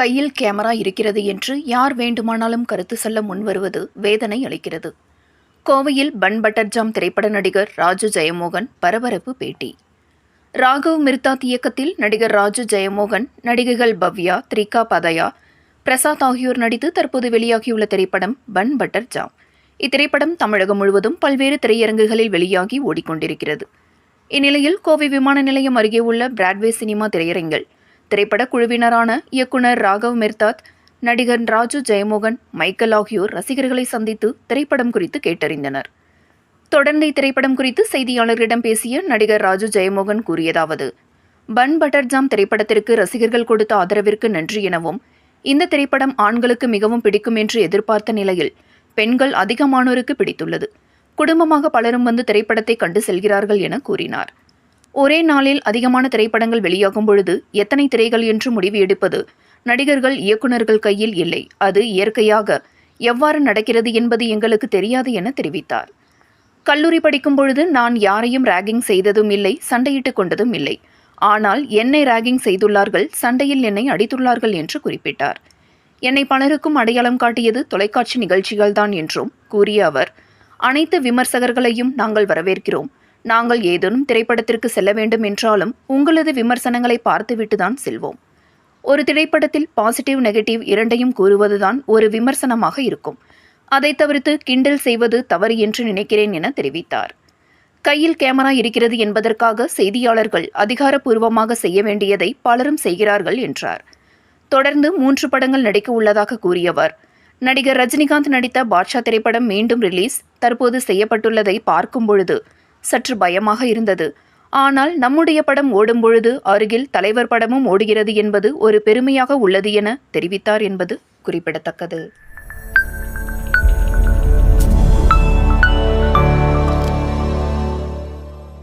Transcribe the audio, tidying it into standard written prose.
கையில் கேமரா இருக்கிறது என்று யார் வேண்டுமானாலும் கருத்து சொல்ல முன்வருவது வேதனை அளிக்கிறது. கோவையில் பன் பட்டர் ஜாம் திரைப்பட நடிகர் ராஜு ஜெயமோகன் பரபரப்பு பேட்டி. ராகவ் மிர்தாத் இயக்கத்தில் நடிகர் ராஜு ஜெயமோகன், நடிகைகள் பவ்யா, த்ரிகா பதயா, பிரசாத் ஆகியோர் நடித்து தற்போது வெளியாகியுள்ள திரைப்படம் பன் பட்டர் ஜாம். இத்திரைப்படம் தமிழகம் முழுவதும் பல்வேறு திரையரங்குகளில் வெளியாகி ஓடிக்கொண்டிருக்கிறது. இந்நிலையில் கோவை விமான நிலையம் அருகே உள்ள பிராட்வே சினிமா திரையரங்கில் திரைப்பட குழுவினரான இயக்குனர் ராகவ் மிர்தாத், நடிகர் ராஜு ஜெயமோகன், மைக்கேல் ஆகியோர் ரசிகர்களை சந்தித்து திரைப்படம் குறித்து கேட்டறிந்தனர். தொடர்ந்து இத்திரைப்படம் குறித்து செய்தியாளர்களிடம் பேசிய நடிகர் ராஜு ஜெயமோகன் கூறியதாவது: பன் பட்டர் ஜாம் திரைப்படத்திற்கு ரசிகர்கள் கொடுத்த ஆதரவிற்கு நன்றி எனவும், இந்த திரைப்படம் ஆண்களுக்கு மிகவும் பிடிக்கும் என்று எதிர்பார்த்த நிலையில் பெண்கள் அதிகமானோருக்கு பிடித்துள்ளது. குடும்பமாக பலரும் வந்து திரைப்படத்தை கண்டு செல்கிறார்கள் என கூறினார். ஒரே நாளில் அதிகமான திரைப்படங்கள் வெளியாகும் பொழுது எத்தனை திரைகள் என்று முடிவு எடுப்பது நடிகர்கள், இயக்குநர்கள் கையில் இல்லை. அது இயற்கையாக எவ்வாறு நடக்கிறது என்பது எங்களுக்கு தெரியாது என தெரிவித்தார். கல்லூரி படிக்கும் பொழுது நான் யாரையும் ராகிங் செய்ததும் இல்லை, சண்டையிட்டுக் கொண்டதும் இல்லை. ஆனால் என்னை ராகிங் செய்துள்ளார்கள், சண்டையில் என்னை அடித்துள்ளார்கள் என்று குறிப்பிட்டார். என்னை பலருக்கும் அடையாளம் காட்டியது தொலைக்காட்சி நிகழ்ச்சிகள்தான் என்றும் கூறிய அவர், அனைத்து விமர்சகர்களையும் நாங்கள் வரவேற்கிறோம். நாங்கள் ஏதேனும் திரைப்படத்திற்கு செல்ல வேண்டும் என்றாலும் உங்களது விமர்சனங்களை பார்த்துவிட்டுதான் செல்வோம். ஒரு திரைப்படத்தில் பாசிட்டிவ், நெகட்டிவ் இரண்டையும் கூறுவதுதான் ஒரு விமர்சனமாக இருக்கும். அதை தவிர்த்து கிண்டல் செய்வது தவறு என்று நினைக்கிறேன் என தெரிவித்தார். கையில் கேமரா இருக்கிறது என்பதற்காக செய்தியாளர்கள் அதிகாரப்பூர்வமாக செய்ய வேண்டியதை பலரும் செய்கிறார்கள் என்றார். தொடர்ந்து 3 படங்கள் நடிக்க உள்ளதாக கூறியவர், நடிகர் ரஜினிகாந்த் நடித்த பாட்ஷா திரைப்படம் மீண்டும் ரிலீஸ் தற்போது செய்யப்பட்டுள்ளதை பார்க்கும் பொழுது சற்று பயமாக இருந்தது. ஆனால் நம்முடைய படம் ஓடும் பொழுது அருகில் தலைவர் படமும் ஓடுகிறது என்பது ஒரு பெருமையாக உள்ளது என தெரிவித்தார் என்பது குறிப்பிடத்தக்கது.